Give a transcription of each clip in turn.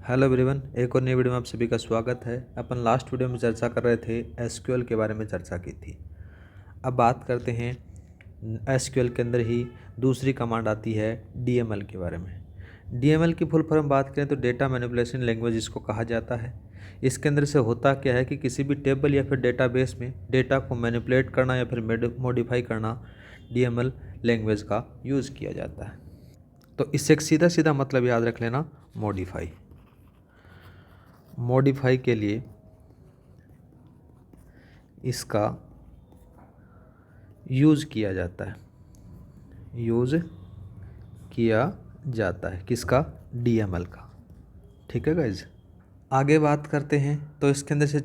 Hello everyone, एक और नई वीडियो में आप सभी का स्वागत है। अपन लास्ट वीडियो में चर्चा कर रहे थे एसक्यूएल के बारे में चर्चा की थी। अब बात करते हैं एसक्यूएल के अंदर ही दूसरी कमांड आती है डीएमएल के बारे में। डीएमएल की फुल फॉर्म बात करें तो डेटा मैनिपुलेशन लैंग्वेज इसको कहा जाता है। इसके अंदर से होता क्या है कि किसी भी टेबल या फिर डेटाबेस में डेटा को मैनिपुलेट करना या फिर मॉडिफाई करना डीएमएल लैंग्वेज का यूज़ किया जाता है। तो इससे एक सीधा सीधा मतलब याद रख लेना, मॉडिफाई के लिए इसका यूज़ किया जाता है किसका? डीएमएल का। ठीक है गाइज, आगे बात करते हैं। तो इसके अंदर से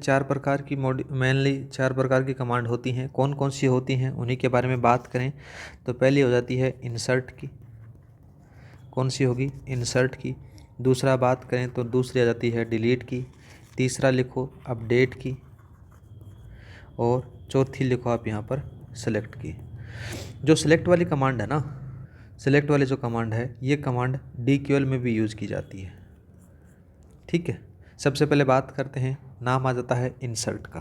मेनली चार प्रकार की कमांड होती हैं। कौन कौन सी होती हैं उन्हीं के बारे में बात करें तो पहली हो जाती है इंसर्ट की। कौन सी होगी? इंसर्ट की। दूसरा बात करें तो दूसरी आ जाती है डिलीट की। तीसरा लिखो अपडेट की, और चौथी लिखो आप यहाँ पर सेलेक्ट की। जो सेलेक्ट वाली कमांड है ना, सेलेक्ट वाली जो कमांड है, ये कमांड डीक्यूएल में भी यूज़ की जाती है। ठीक है, सबसे पहले बात करते हैं, नाम आ जाता है इंसर्ट का।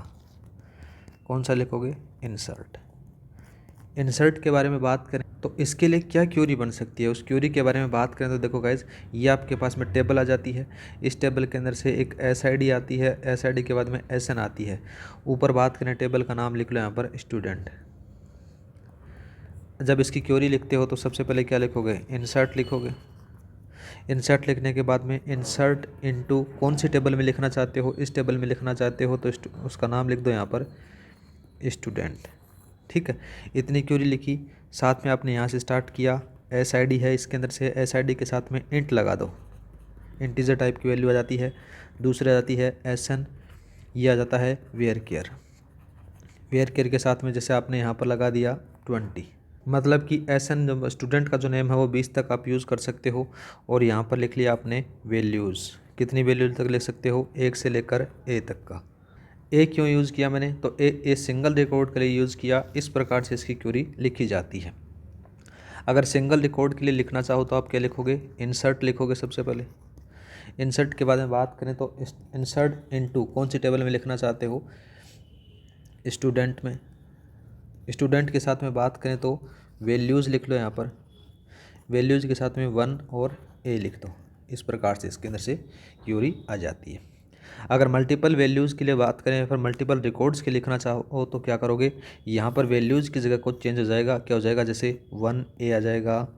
कौन सा लिखोगे? इंसर्ट। इंसर्ट के बारे में बात करें तो इसके लिए क्या क्यूरी बन सकती है, उस क्यूरी के बारे में बात करें तो देखो गाइज, ये आपके पास में टेबल आ जाती है। इस टेबल के अंदर से एक एसआईडी आती है, एसआईडी के बाद में एसएन आती है। ऊपर बात करें, टेबल का नाम लिख लो यहाँ पर स्टूडेंट। जब इसकी क्यूरी लिखते हो तो सबसे पहले क्या लिखोगे? इंसर्ट लिखोगे। इंसर्ट लिखने के बाद में इंसर्ट इनटू कौन सी टेबल में लिखना चाहते हो, इस टेबल में लिखना चाहते हो तो उसका नाम लिख दो यहाँ पर स्टूडेंट। ठीक है, इतनी क्यूरी लिखी। साथ में आपने यहाँ से स्टार्ट किया, एसआईडी है, इसके अंदर से एसआईडी के साथ में इंट लगा दो, इंटीजर टाइप की वैल्यू आ जाती है। दूसरी आ जाती है एसएन, ये आ जाता है वेयर केयर। वेयर केयर के साथ में जैसे आपने यहाँ पर लगा दिया 20, मतलब कि एसएन जो स्टूडेंट का जो नेम है वो 20 तक आप यूज़ कर सकते हो। और यहाँ पर लिख लिया आपने वैल्यूज़, कितनी वैल्यू तक लिख सकते हो? 1 से लेकर ए तक का। ए क्यों यूज़ किया मैंने? तो ए सिंगल रिकॉर्ड के लिए यूज़ किया। इस प्रकार से इसकी क्यूरी लिखी जाती है। अगर सिंगल रिकॉर्ड के लिए लिखना चाहो तो आप क्या लिखोगे? इंसर्ट लिखोगे सबसे पहले। इंसर्ट के बाद में बात करें तो इंसर्ट इनटू कौन सी टेबल में लिखना चाहते हो? स्टूडेंट में। स्टूडेंट के साथ में बात करें तो वैल्यूज़ लिख लो यहाँ पर, वैल्यूज़ के साथ में 1 और ए लिख दो। इस प्रकार से इसके अंदर से क्यूरी आ जाती है। अगर मल्टीपल वैल्यूज़ के लिए बात करें या फिर मल्टीपल रिकॉर्ड्स के लिखना चाहो तो क्या करोगे? यहाँ पर वैल्यूज़ की जगह कुछ चेंज हो जाएगा। क्या हो जाएगा? जैसे 1A आ जाएगा,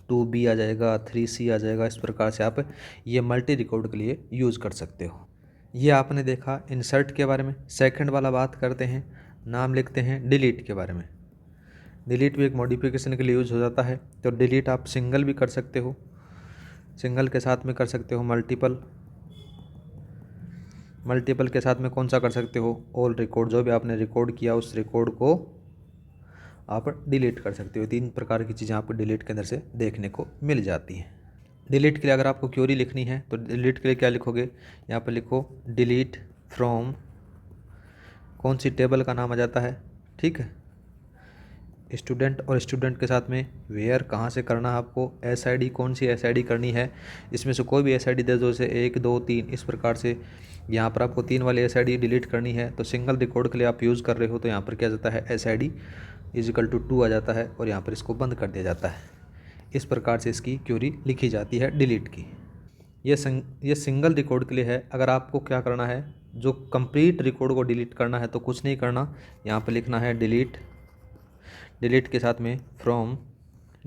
2B आ जाएगा, 3C आ जाएगा। इस प्रकार से आप ये मल्टी रिकॉर्ड के लिए यूज़ कर सकते हो। ये आपने देखा इंसर्ट के बारे में। सेकंड वाला बात करते हैं, नाम लिखते हैं डिलीट के बारे में। डिलीट भी एक मॉडिफिकेशन के लिए यूज़ हो जाता है। तो डिलीट आप सिंगल भी कर सकते हो, सिंगल के साथ में कर सकते हो मल्टीपल के साथ में कौन सा कर सकते हो? All record. जो भी आपने रिकॉर्ड किया उस रिकॉर्ड को आप डिलीट कर सकते हो। 3 प्रकार की चीज़ें आपको डिलीट के अंदर से देखने को मिल जाती हैं। डिलीट के लिए अगर आपको क्यूरी लिखनी है तो डिलीट के लिए क्या लिखोगे? यहाँ पर लिखो डिलीट फ्रॉम, कौन सी टेबल का नाम आ जाता है? ठीक है, स्टूडेंट। और स्टूडेंट के साथ में वेयर, कहाँ से करना है आपको? एसआईडी, कौन सी एसआईडी करनी है? इसमें से कोई भी एसआईडी दे दो, जैसे 1 2 3। इस प्रकार से यहाँ पर आपको 3 वाली एसआईडी डिलीट करनी है। तो सिंगल रिकॉर्ड के लिए आप यूज़ कर रहे हो तो यहाँ पर क्या जाता है? एसआईडी इजिकल टू 2 आ जाता है और यहाँ पर इसको बंद कर दिया जाता है। इस प्रकार से इसकी क्यूरी लिखी जाती है डिलीट की। ये सिंगल रिकॉर्ड के लिए है। अगर आपको क्या करना है, जो कंप्लीट रिकॉर्ड को डिलीट करना है तो कुछ नहीं करना, यहाँ पर लिखना है डिलीट के साथ में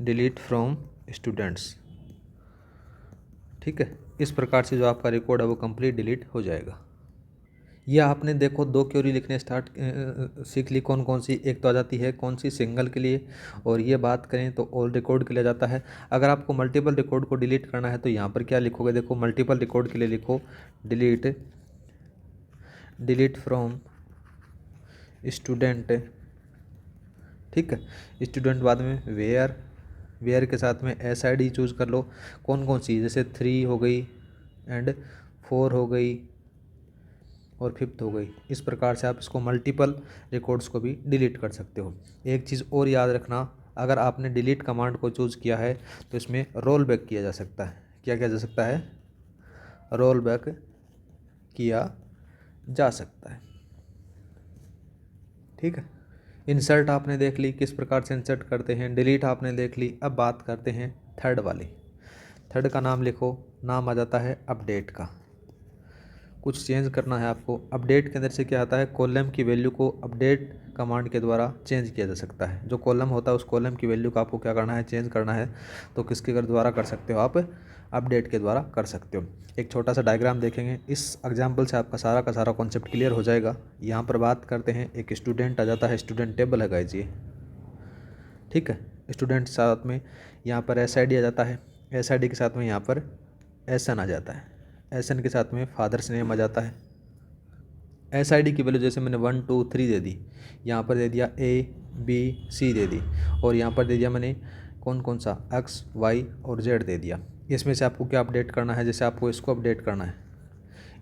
डिलीट फ्रॉम स्टूडेंट्स। ठीक है, इस प्रकार से जो आपका रिकॉर्ड है वो कंप्लीट डिलीट हो जाएगा। यह आपने देखो 2 क्यूरी लिखने सीख ली। कौन कौन सी? एक तो आ जाती है कौन सी? सिंगल के लिए। और ये बात करें तो ऑल रिकॉर्ड के लिए जाता है। अगर आपको मल्टीपल रिकॉर्ड को डिलीट करना है तो यहाँ पर क्या लिखोगे? देखो मल्टीपल रिकॉर्ड के लिए लिखो डिलीट फ्रॉम स्टूडेंट। ठीक है, स्टूडेंट बाद में वेयर के साथ में एसआईडी चूज़ कर लो। कौन कौन सी? जैसे 3 हो गई एंड 4 हो गई और 5th हो गई। इस प्रकार से आप इसको मल्टीपल रिकॉर्ड्स को भी डिलीट कर सकते हो। एक चीज़ और याद रखना, अगर आपने डिलीट कमांड को चूज़ किया है तो इसमें रोल बैक किया जा सकता है। क्या किया जा सकता है? रोल बैक किया जा सकता है। ठीक है, इंसर्ट आपने देख ली किस प्रकार से इंसर्ट करते हैं, डिलीट आपने देख ली। अब बात करते हैं थर्ड वाली। थर्ड का नाम लिखो, नाम आ जाता है अपडेट का। कुछ चेंज करना है आपको। अपडेट के अंदर से क्या आता है, कॉलम की वैल्यू को अपडेट कमांड के द्वारा चेंज किया जा सकता है। जो कॉलम होता है उस कॉलम की वैल्यू को आपको क्या करना है, चेंज करना है। तो किसके द्वारा कर सकते हो आप, अपडेट के द्वारा कर सकते हो। एक छोटा सा डायग्राम देखेंगे, इस एग्जाम्पल से आपका सारा का सारा कॉन्सेप्ट क्लियर हो जाएगा। यहाँ पर बात करते हैं, एक स्टूडेंट आ जाता है, स्टूडेंट टेबल है गाइस ये। ठीक है, स्टूडेंट साथ में यहाँ पर SID आ जाता है, SID के साथ में यहाँ पर SN आ जाता है, SN के साथ में फादर्स नेम आ जाता है। SID की वैल्यू जैसे मैंने 1 2 3 दे दी, यहाँ पर दे दिया A B C दे दी, और यहाँ पर दे दिया मैंने कौन कौन सा X Y और Z दे दिया। इसमें से आपको क्या अपडेट करना है, जैसे आपको इसको अपडेट करना है,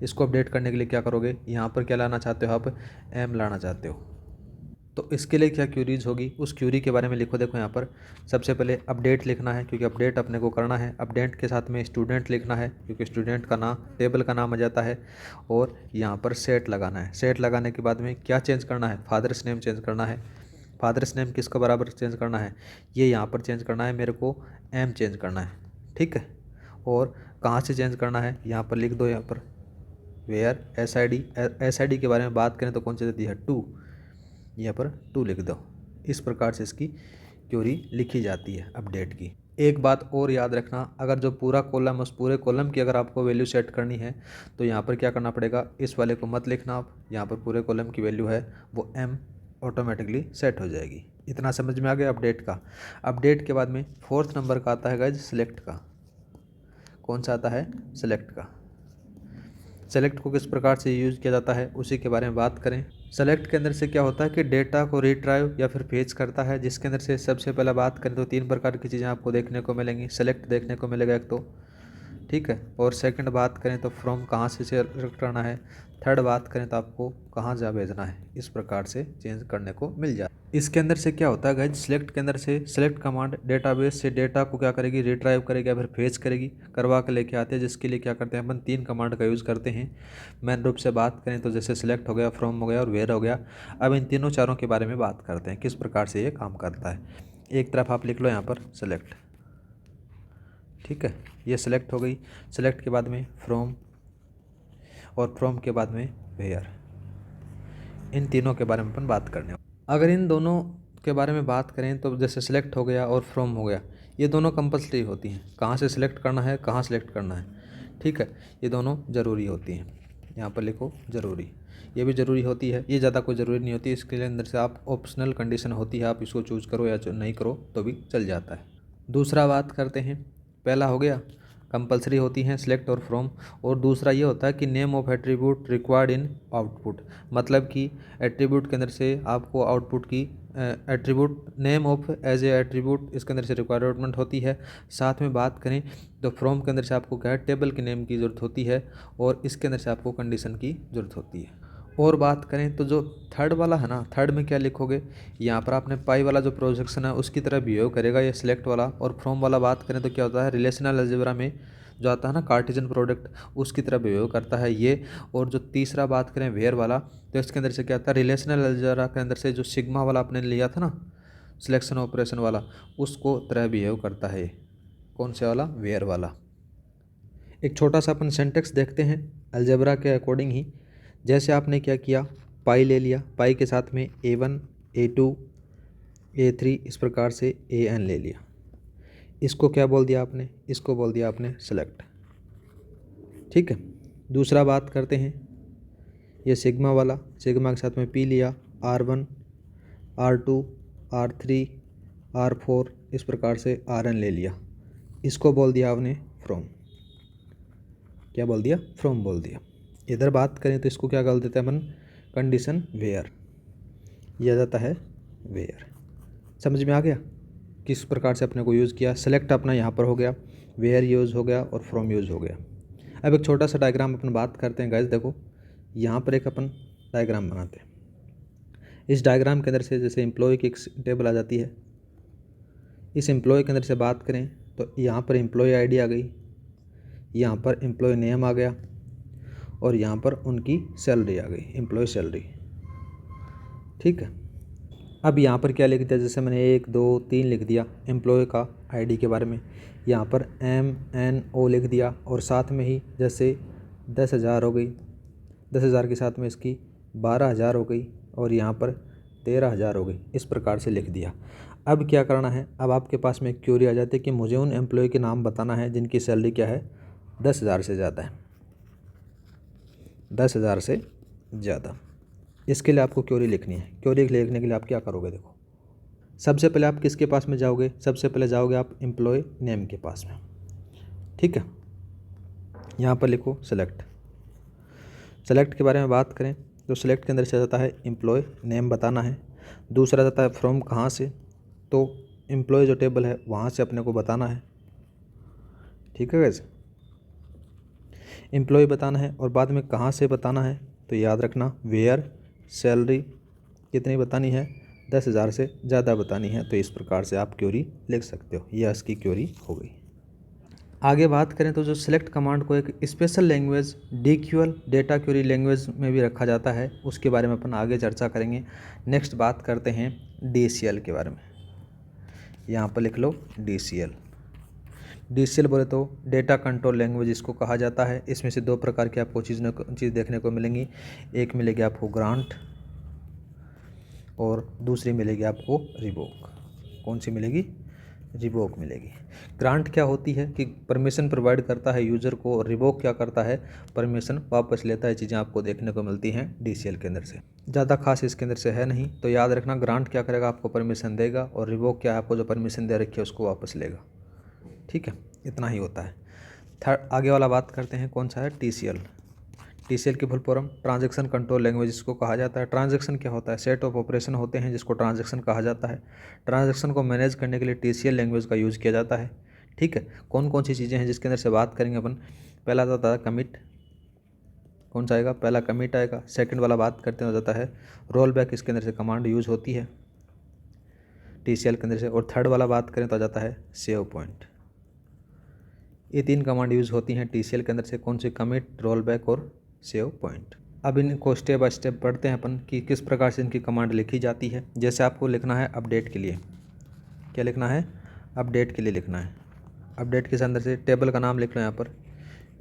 इसको अपडेट करने के लिए क्या करोगे, यहाँ पर क्या लाना चाहते हो आप, M लाना चाहते हो। तो इसके लिए क्या क्यूरीज होगी, उस क्यूरी के बारे में लिखो। देखो यहाँ पर सबसे पहले अपडेट लिखना है, क्योंकि अपडेट अपने को करना है। अपडेट के साथ में स्टूडेंट लिखना है, क्योंकि स्टूडेंट का नाम टेबल का नाम आ जाता है। और यहाँ पर सेट लगाना है। सेट लगाने के बाद में क्या चेंज करना है, फादर्स नेम चेंज करना है। फादर्स नेम किसका बराबर चेंज करना है, ये यहाँ पर चेंज करना है, मेरे को M चेंज करना है। ठीक है, और कहाँ से चेंज करना है, यहाँ पर लिख दो। यहाँ पर वेयर SID के बारे में बात करें तो कौन सी देती है, 2, यहाँ पर 2 लिख दो। इस प्रकार से इसकी क्वेरी लिखी जाती है अपडेट की। एक बात और याद रखना, अगर जो पूरा कॉलम, उस पूरे कॉलम की अगर आपको वैल्यू सेट करनी है तो यहाँ पर क्या करना पड़ेगा, इस वाले को मत लिखना आप। यहाँ पर पूरे कॉलम की वैल्यू है वो M ऑटोमेटिकली सेट हो जाएगी। इतना समझ में आ गया अपडेट का। अपडेट के बाद में 4th नंबर का आता है गाइज सिलेक्ट का। कौन सा आता है, सिलेक्ट का। सेलेक्ट को किस प्रकार से यूज़ किया जाता है उसी के बारे में बात करें। सेलेक्ट के अंदर से क्या होता है कि डेटा को रिट्राइव या फिर फेच करता है, जिसके अंदर से सबसे पहले बात करें तो 3 प्रकार की चीज़ें आपको देखने को मिलेंगी। सेलेक्ट देखने को मिलेगा एक तो, ठीक है, और सेकंड बात करें तो फ्रॉम कहाँ से सेलेक्ट करना है। थर्ड बात करें तो आपको कहाँ जा भेजना है। इस प्रकार से चेंज करने को मिल जाए। इसके अंदर से क्या होता है गाइज, सिलेक्ट के अंदर से सिलेक्ट कमांड डेटाबेस से डेटा को क्या करेगी, रिट्राइव करेगी या फिर फेच करेगी, करवा के लेके आते हैं। जिसके लिए क्या करते हैं अपन 3 कमांड का यूज़ करते हैं। मेन रूप से बात करें तो जैसे सिलेक्ट हो गया, फ्रॉम हो गया और वेयर हो गया। अब इन तीनों चारों के बारे में बात करते हैं, किस प्रकार से ये काम करता है। एक तरफ आप लिख लो यहाँ पर सेलेक्ट, ठीक है, ये सिलेक्ट हो गई। सिलेक्ट के बाद में फ्रॉम, और फ्रॉम के बाद में वेयर। इन तीनों के बारे में अपन बात करने। अगर इन दोनों के बारे में बात करें तो जैसे सिलेक्ट हो गया और फ्रॉम हो गया, ये दोनों कंपल्सरी होती हैं। कहाँ से सिलेक्ट करना है, कहाँ सिलेक्ट करना है, ठीक है, ये दोनों ज़रूरी होती हैं। यहाँ पर लिखो ज़रूरी, ये भी ज़रूरी होती है, ये ज़्यादा कोई ज़रूरी नहीं होती। इसके लिए अंदर से आप ऑप्शनल कंडीशन होती है, आप इसको चूज़ करो या नहीं करो तो भी चल जाता है। दूसरा बात करते हैं, पहला हो गया कंपलसरी होती हैं सिलेक्ट और फ्रॉम, और दूसरा ये होता है कि name of attribute required in output. मतलब कि एट्रीब्यूट के अंदर से आपको आउटपुट की attribute name of as a attribute इसके अंदर से रिक्वायरमेंट होती है। साथ में बात करें तो फ्रॉम के अंदर से आपको क्या है, टेबल के नेम की ज़रूरत होती है, और इसके अंदर से आपको कंडीशन की ज़रूरत होती है। और बात करें तो जो थर्ड वाला है ना, थर्ड में क्या लिखोगे, यहाँ पर आपने पाई वाला जो प्रोजेक्शन है उसकी तरह बिहेव करेगा ये सिलेक्ट वाला। और फ्रॉम वाला बात करें तो क्या होता है, रिलेशनल अलजेब्रा में जो आता है ना कार्टेशियन प्रोडक्ट, उसकी तरह बिहेव करता है ये। और जो तीसरा बात करें वेयर वाला, तो इसके अंदर से क्या आता है, रिलेशनल अलजेब्रा के अंदर से जो सिग्मा वाला आपने लिया था ना सिलेक्शन ऑपरेशन वाला, उसको तरह बिहेव करता है। कौन से वाला, वेयर वाला। एक छोटा सा अपन सिंटेक्स देखते हैं अलजेब्रा के अकॉर्डिंग ही। जैसे आपने क्या किया, पाई ले लिया, पाई के साथ में A1 A2 A3 इस प्रकार से AN ले लिया। इसको क्या बोल दिया आपने, इसको बोल दिया आपने सेलेक्ट, ठीक है। दूसरा बात करते हैं, ये सिग्मा वाला, सिग्मा के साथ में P लिया, R1 R2 R3 R4 इस प्रकार से RN ले लिया। इसको बोल दिया आपने फ्रॉम, क्या बोल दिया, फ्रॉम बोल दिया। इधर बात करें तो इसको क्या बोल देते हैं अपन, कंडीशन वेयर, यह जाता है वेयर। समझ में आ गया किस प्रकार से अपने को यूज़ किया। सेलेक्ट अपना यहाँ पर हो गया, वेयर यूज़ हो गया और फ्रॉम यूज़ हो गया। अब एक छोटा सा डायग्राम अपन बात करते हैं गाइस। देखो यहाँ पर एक अपन डायग्राम बनाते हैं। इस डायग्राम के अंदर से जैसे एम्प्लॉय की एक टेबल आ जाती है, इस एम्प्लॉय के अंदर से बात करें तो यहाँ पर एम्प्लॉय ID आ गई, यहाँ पर एम्प्लॉय नेम आ गया और यहाँ पर उनकी सैलरी आ गई, एम्प्लॉय सैलरी। ठीक है, अब यहाँ पर क्या लिख दिया, जैसे मैंने 1 2 3 लिख दिया एम्प्लॉय का आईडी के बारे में, यहाँ पर MNO लिख दिया और साथ में ही जैसे 10,000 हो गई, 10,000 के साथ में इसकी 12,000 हो गई और यहाँ पर 13,000 हो गई, इस प्रकार से लिख दिया। अब क्या करना है, अब आपके पास में एक क्वेरी आ जाती है कि मुझे उन एम्प्लॉय के नाम बताना है जिनकी सैलरी क्या है 10,000 से ज़्यादा है, 10,000 से ज़्यादा। इसके लिए आपको क्वेरी लिखनी है। क्वेरी लिखने के लिए आप क्या करोगे, देखो सबसे पहले आप किसके पास में जाओगे, सबसे पहले जाओगे आप एम्प्लॉय नेम के पास में। ठीक है, यहाँ पर लिखो सेलेक्ट। सेलेक्ट के बारे में बात करें तो सेलेक्ट के अंदर से जाता है एम्प्लॉय नेम बताना है, दूसरा जाता है फ्रॉम कहाँ से, तो एम्प्लॉय जो टेबल है वहाँ से अपने को बताना है। ठीक है वैसे एम्प्लॉय बताना है और बाद में कहाँ से बताना है, तो याद रखना वेयर सैलरी कितनी बतानी है 10,000 से ज़्यादा बतानी है। तो इस प्रकार से आप क्वेरी लिख सकते हो, यह इसकी क्वेरी हो गई। आगे बात करें तो जो सिलेक्ट कमांड को एक special language DQL data query language में भी रखा जाता है, उसके बारे में अपन आगे चर्चा करेंगे। नेक्स्ट बात करते हैं DCL के बारे में। यहाँ पर लिख लो DCL। DCL बोले तो डेटा कंट्रोल लैंग्वेज इसको कहा जाता है। इसमें से 2 प्रकार की आपको चीज़ देखने को मिलेंगी, एक मिलेगी आपको ग्रांट और दूसरी मिलेगी आपको रिवोक। कौन सी मिलेगी, रिवोक मिलेगी। ग्रांट क्या होती है कि परमिशन प्रोवाइड करता है यूज़र को, और रिवोक क्या करता है, परमिशन वापस लेता है। चीज़ें आपको देखने को मिलती हैं DCL के अंदर से, ज़्यादा खास इसके अंदर से है नहीं। तो याद रखना ग्रांट क्या करेगा, आपको परमिशन देगा, और रिवोक क्या है, आपको जो परमिशन दे रखी है उसको वापस लेगा। ठीक है, इतना ही होता है। आगे वाला बात करते हैं, कौन सा है TCL। TCL की full form transaction control language इसको कहा जाता है। ट्रांजैक्शन क्या होता है, सेट ऑफ ऑपरेशन होते हैं जिसको ट्रांजैक्शन कहा जाता है। ट्रांजैक्शन को मैनेज करने के लिए TCL लैंग्वेज का यूज़ किया जाता है। ठीक है, कौन कौन सी चीज़ें हैं जिसके अंदर से बात करेंगे अपन। पहला आता है कमिट, कौन सा आएगा, पहला कमिट आएगा। सेकंड वाला बात करते हैं हो जाता है रोल बैक, इसके अंदर से कमांड यूज़ होती है TCL के अंदर से। और थर्ड वाला बात करें तो आ जाता है सेव पॉइंट। ये 3 कमांड यूज़ होती हैं TCL के अंदर से, कौन सी, कमिट, रोल बैक और सेव पॉइंट। अब इनको स्टेप बाय स्टेप पढ़ते हैं अपन कि किस प्रकार से इनकी कमांड लिखी जाती है। जैसे आपको लिखना है अपडेट के लिए, क्या लिखना है, अपडेट के लिए लिखना है। अपडेट के अंदर से टेबल का नाम लिख लो, यहाँ पर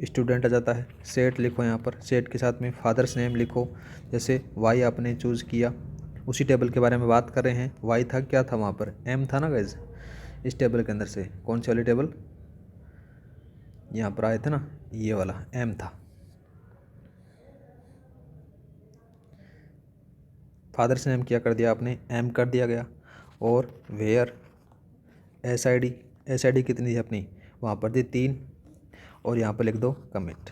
स्टूडेंट आ जाता है। सेट लिखो, यहाँ पर सेट के साथ में फादर्स नेम लिखो। जैसे वाई आपने चूज़ किया, उसी टेबल के बारे में बात कर रहे हैं। वाई था, क्या था वहाँ पर, एम था ना गाइस। इस टेबल के अंदर से कौन सी वाली टेबल, यहाँ पर आए थे ना, ये वाला एम था। फादर्स नेम क्या कर दिया आपने, एम कर दिया गया। और वेयर एस आई डी कितनी थी अपनी, वहाँ पर थी 3, और यहाँ पर लिख दो कमिट।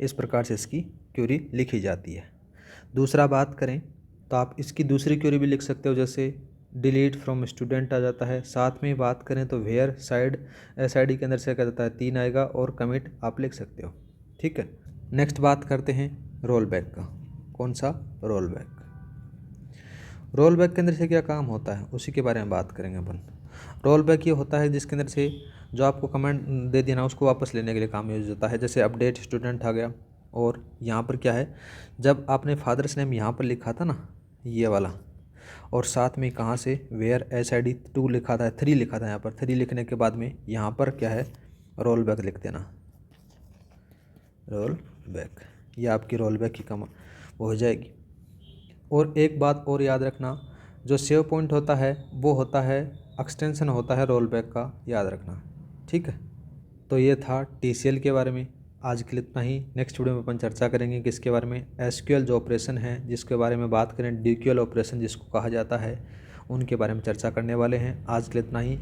इस प्रकार से इसकी क्वेरी लिखी जाती है। दूसरा बात करें तो आप इसकी दूसरी क्वेरी भी लिख सकते हो, जैसे डिलीट फ्रॉम स्टूडेंट आ जाता है। साथ में बात करें तो वेयर साइड SID के अंदर से क्या जाता है 3 आएगा, और कमिट आप लिख सकते हो। ठीक है, नेक्स्ट बात करते हैं रोल बैक का। कौन सा, रोल बैक। रोल बैक के अंदर से क्या काम होता है उसी के बारे में बात करेंगे अपन। रोल बैक ये होता है जिसके अंदर से जो आपको कमेंट दे दिया ना उसको वापस लेने के लिए काम यूज होता है। जैसे अपडेट स्टूडेंट आ गया, और यहाँ पर क्या है, जब आपने फादर्स नेम यहाँ पर लिखा था ना ये वाला, और साथ में कहाँ से वेयर SID 2 लिखा था, 3 लिखा था, यहाँ पर 3 लिखने के बाद में यहाँ पर क्या है, रोल बैक लिख देना, रोल बैक। ये आपकी रोल बैक की कम वो हो जाएगी। और एक बात और याद रखना, जो सेव पॉइंट होता है वो होता है एक्सटेंशन होता है रोल बैक का, याद रखना। ठीक है, तो ये था TCL के बारे में। आज के लिए इतना ही। नेक्स्ट वीडियो में अपन चर्चा करेंगे किसके बारे में, SQL जो ऑपरेशन है जिसके बारे में बात करें, DQL ऑपरेशन जिसको कहा जाता है, उनके बारे में चर्चा करने वाले हैं। आज के लिए इतना ही।